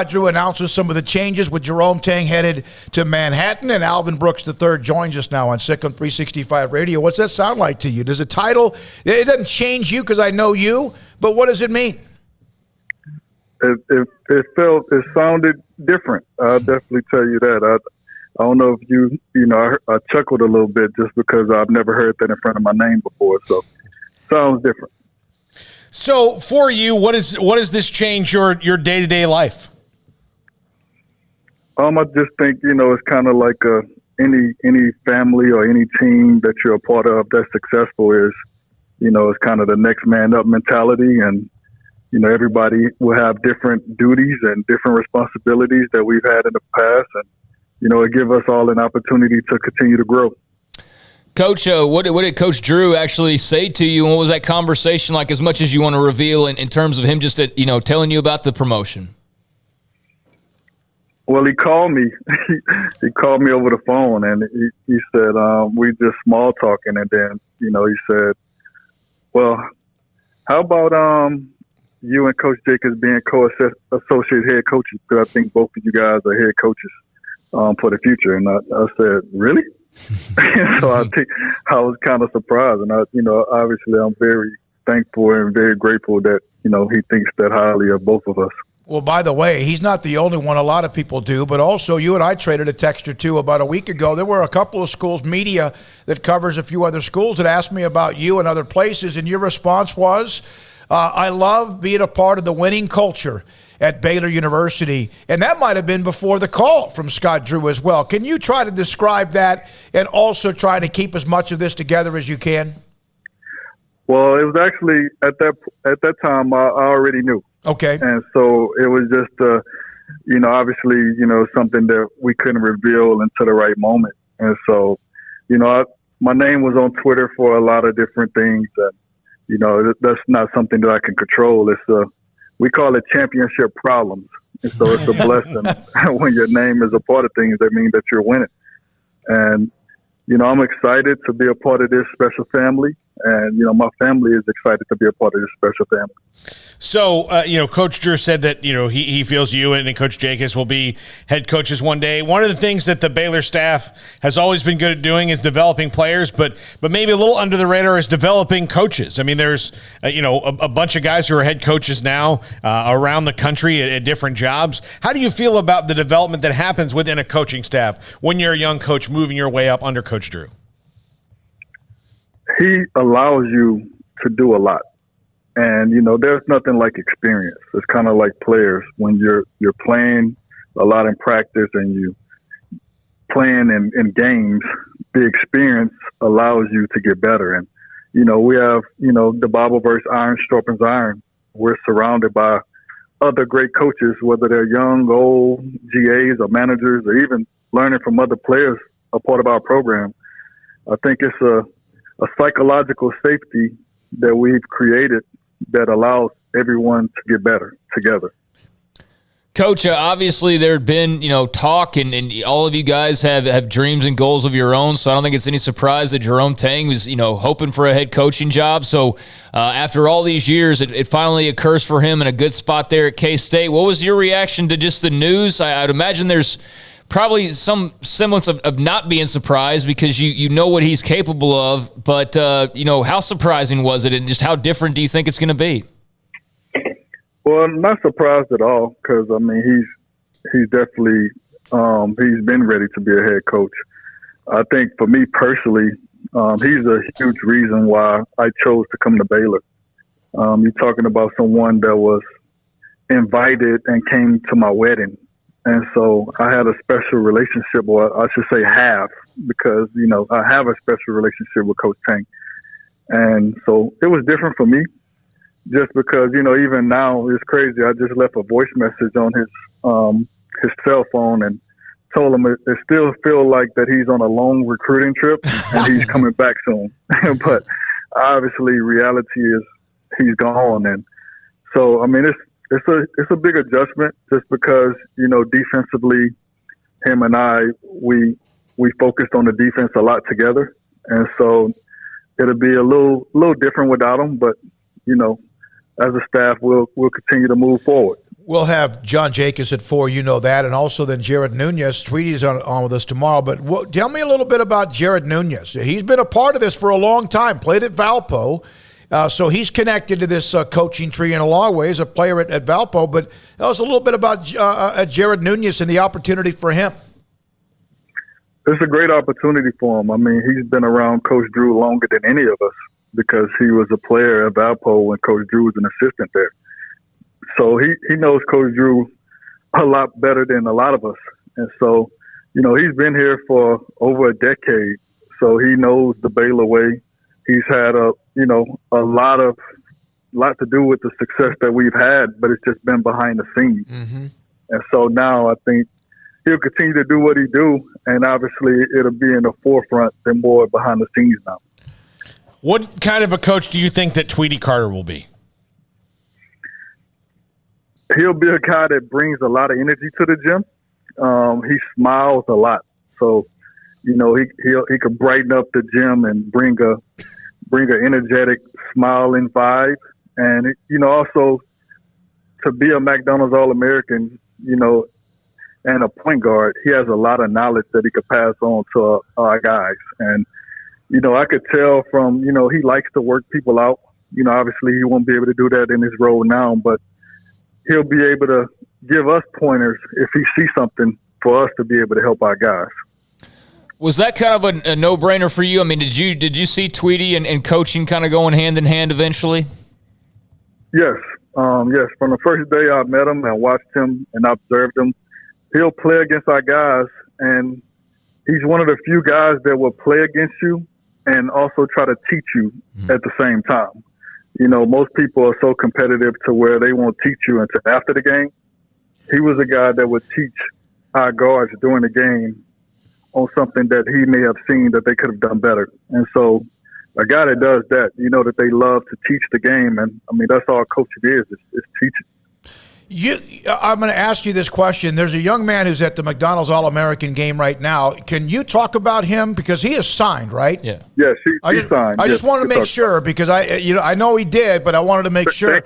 Drew announces some of the changes with Jerome Tang headed to Manhattan, and Alvin Brooks III joins us now on Sic'Em 365 Radio. What's that sound like to you? Does the title, it doesn't change you because I know you, but what does it mean? It sounded different. I'll definitely tell you that. I don't know if I chuckled a little bit just because I've never heard that in front of my name before, so it sounds different. So for you, what does this change your day-to-day life? I just think, it's kind of like any family or any team that you're a part of that's successful is, it's kind of the next man up mentality. And, everybody will have different duties and different responsibilities that we've had in the past. And, it gives us all an opportunity to continue to grow. Coach, what did Coach Drew actually say to you, and what was that conversation like, as much as you want to reveal in terms of him just, telling you about the promotion? Well, he called me. He called me over the phone, and he said, we just small talking, and then, he said, well, how about you and Coach Jacobs being co-associate head coaches? Because I think both of you guys are head coaches for the future. And I said, really? So I think I was kind of surprised, and obviously I'm very thankful and very grateful that he thinks that highly of both of us. Well, by the way, he's not the only one. A lot of people do, but also you and I traded a text or two about a week ago. There were a couple of schools, media that covers a few other schools, that asked me about you and other places, and your response was, I love being a part of the winning culture at Baylor University. And that might have been before the call from Scott Drew as well. Can you try to describe that and also try to keep as much of this together as you can? Well, it was actually at that time I already knew. Okay. And so it was just, obviously, something that we couldn't reveal until the right moment. And so, my name was on Twitter for a lot of different things. And, that's not something that I can control. We call it championship problems. And so it's a blessing when your name is a part of things that mean that you're winning. And, I'm excited to be a part of this special family. And, my family is excited to be a part of this special family. So, Coach Drew said that, he feels you and Coach Jacobs will be head coaches one day. One of the things that the Baylor staff has always been good at doing is developing players, but maybe a little under the radar is developing coaches. I mean, there's, a bunch of guys who are head coaches now around the country at different jobs. How do you feel about the development that happens within a coaching staff when you're a young coach moving your way up under Coach Drew? He allows you to do a lot. And, there's nothing like experience. It's kind of like players. When you're playing a lot in practice and you playing in games, the experience allows you to get better. And, we have, the Bible verse, iron sharpens iron. We're surrounded by other great coaches, whether they're young, old, GAs or managers, or even learning from other players, a part of our program. I think it's a psychological safety that we've created that allows everyone to get better together. Coach, obviously there had been, talk, and all of you guys have dreams and goals of your own, so I don't think it's any surprise that Jerome Tang was, hoping for a head coaching job. So after all these years, it finally occurs for him in a good spot there at K-State. What was your reaction to just the news? I'd imagine there's probably some semblance of not being surprised because you know what he's capable of, but, how surprising was it, and just how different do you think it's going to be? Well, not surprised at all because, he's definitely he's been ready to be a head coach. I think for me personally, he's a huge reason why I chose to come to Baylor. You're talking about someone that was invited and came to my wedding. And so I had a special relationship, or I should say have, because, I have a special relationship with Coach Tang. And so it was different for me just because, even now it's crazy. I just left a voice message on his cell phone and told him it still feels like that he's on a long recruiting trip and he's coming back soon. But obviously reality is he's gone. And so, it's a big adjustment just because, defensively, him and I, we focused on the defense a lot together. And so it'll be a little different without him, but, as a staff, we'll continue to move forward. We'll have John Jacobs at 4, you know that, and also then Jared Nunez. Tweety's on with us tomorrow. But tell me a little bit about Jared Nunez. He's been a part of this for a long time, played at Valpo. So he's connected to this coaching tree in a lot of ways, a player at Valpo. But tell us a little bit about Jared Nunez and the opportunity for him. It's a great opportunity for him. I mean, he's been around Coach Drew longer than any of us because he was a player at Valpo when Coach Drew was an assistant there. So he knows Coach Drew a lot better than a lot of us. And so, he's been here for over a decade. So he knows the Baylor way. He's had a lot to do with the success that we've had, but it's just been behind the scenes. Mm-hmm. And so now I think he'll continue to do what he do, and obviously it'll be in the forefront and more behind the scenes now. What kind of a coach do you think that Tweety Carter will be? He'll be a guy that brings a lot of energy to the gym. He smiles a lot, so he could brighten up the gym and bring an energetic, smiling vibe. And also to be a McDonald's All-American, and a point guard, he has a lot of knowledge that he could pass on to our guys. And I could tell from he likes to work people out. Obviously he won't be able to do that in his role now, but he'll be able to give us pointers if he sees something for us to be able to help our guys. Was that kind of a no-brainer for you? I mean, did you see Tweety and coaching kind of going hand in hand eventually? Yes. Yes. From the first day I met him and watched him and observed him, he'll play against our guys, and he's one of the few guys that will play against you and also try to teach you at the same time. Most people are so competitive to where they won't teach you until after the game. He was a guy that would teach our guards during the game on something that he may have seen that they could have done better. And so a guy that does that, that they love to teach the game. And, I mean, that's all coaching is teaching. I'm going to ask you this question. There's a young man who's at the McDonald's All-American game right now. Can you talk about him? Because he is signed, right? Yeah. Yes, he's signed. I just wanted to make sure because I know he did, but I wanted to make sure.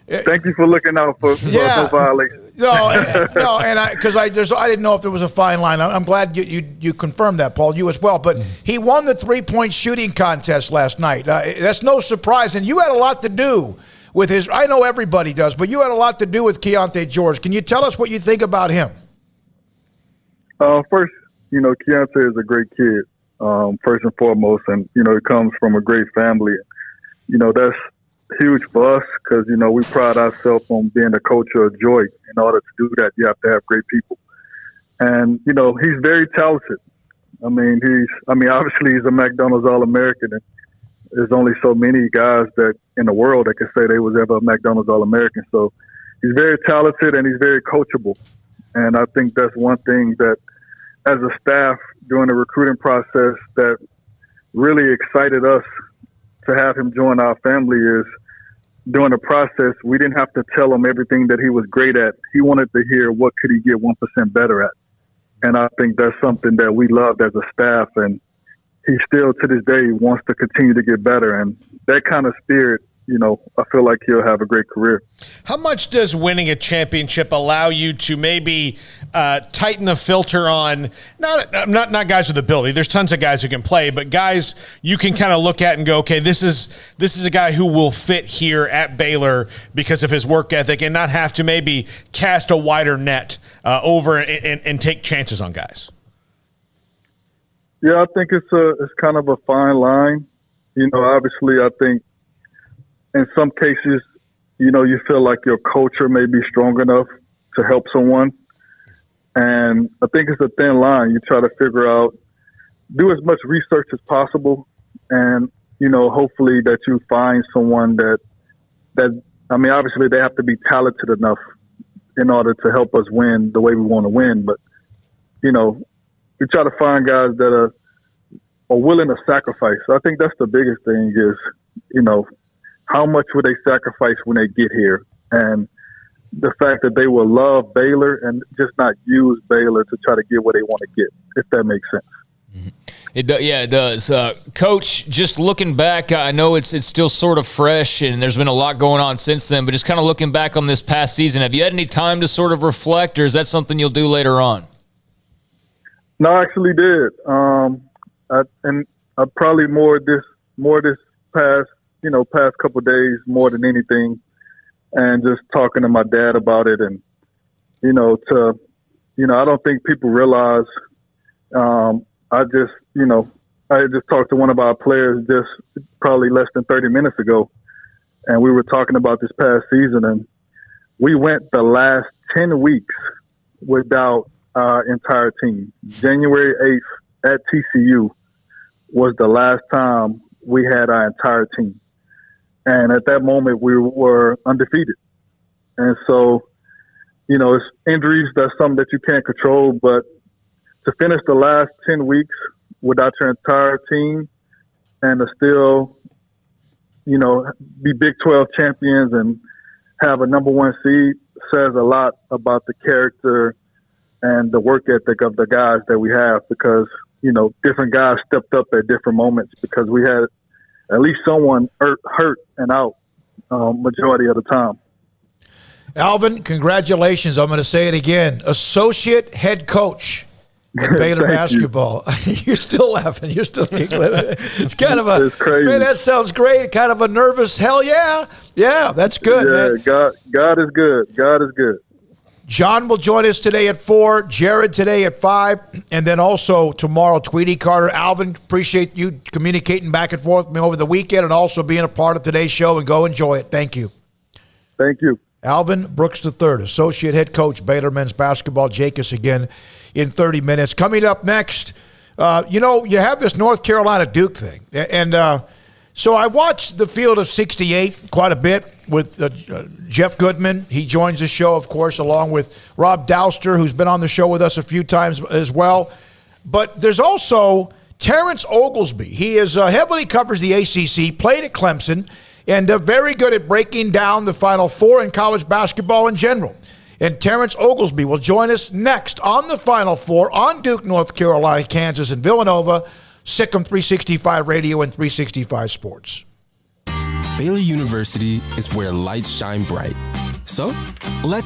Thank you for looking out for no violation. Because I didn't know if there was a fine line. I'm glad you confirmed that, Paul. You as well. But he won the 3-point shooting contest last night. That's no surprise, and you had a lot to do with his. I know everybody does, but you had a lot to do with Keontae George. Can you tell us what you think about him? First, Keontae is a great kid, first and foremost, and he comes from a great family. That's huge for us because we pride ourselves on being a culture of joy. In order to do that, you have to have great people, and he's very talented. Obviously he's a McDonald's All-American, and there's only so many guys that in the world that can say they was ever a McDonald's All-American. So he's very talented and he's very coachable. And I think that's one thing that as a staff during the recruiting process that really excited us to have him join our family is during the process, we didn't have to tell him everything that he was great at. He wanted to hear what could he get 1% better at. And I think that's something that we loved as a staff, and he still to this day wants to continue to get better. And that kind of spirit, I feel like he'll have a great career. How much does winning a championship allow you to maybe tighten the filter on not guys with ability? There's tons of guys who can play, but guys you can kind of look at and go, okay, this is a guy who will fit here at Baylor because of his work ethic, and not have to maybe cast a wider net over and take chances on guys. Yeah, I think it's kind of a fine line. Obviously, I think in some cases, you feel like your culture may be strong enough to help someone. And I think it's a thin line. You try to figure out, do as much research as possible. And, hopefully that you find someone that obviously they have to be talented enough in order to help us win the way we want to win. But, we try to find guys that are willing to sacrifice. So I think that's the biggest thing is, how much would they sacrifice when they get here? And the fact that they will love Baylor and just not use Baylor to try to get what they want to get, if that makes sense. Mm-hmm. It does. Coach, just looking back, I know it's still sort of fresh and there's been a lot going on since then, but just kind of looking back on this past season, have you had any time to sort of reflect, or is that something you'll do later on? No, I actually did. I probably more this past couple of days more than anything, and just talking to my dad about it, and I don't think people realize. I just talked to one of our players just probably less than 30 minutes ago, and we were talking about this past season, and we went the last 10 weeks without our entire team. January 8th at TCU was the last time we had our entire team. And at that moment, we were undefeated. And so, it's injuries, that's something that you can't control, but to finish the last 10 weeks without your entire team and to still, be Big 12 champions and have a number one seed says a lot about the character and the work ethic of the guys that we have, because, different guys stepped up at different moments because we had at least someone hurt and out majority of the time. Alvin, congratulations. I'm going to say it again. Associate head coach in Baylor basketball. You're still laughing. You're still giggling. It's kind of it's crazy. Man, that sounds great. Kind of a nervous hell yeah. Yeah, that's good, man. God is good. God is good. John will join us today at 4, Jared today at 5, and then also tomorrow, Tweety Carter. Alvin, appreciate you communicating back and forth with me over the weekend and also being a part of today's show, and go enjoy it. Thank you. Thank you. Alvin Brooks III, Associate Head Coach, Baylor Men's Basketball. Jake us again in 30 minutes. Coming up next, you have this North Carolina Duke thing. And so I watched the Field of 68 quite a bit with Jeff Goodman. He joins the show, of course, along with Rob Douster, who's been on the show with us a few times as well. But there's also Terrence Oglesby. He is heavily covers the ACC, played at Clemson, and very good at breaking down the Final Four in college basketball in general. And Terrence Oglesby will join us next on the Final Four on Duke, North Carolina, Kansas, and Villanova, Sic'Em 365 Radio and 365 Sports. Baylor University is where lights shine bright. So let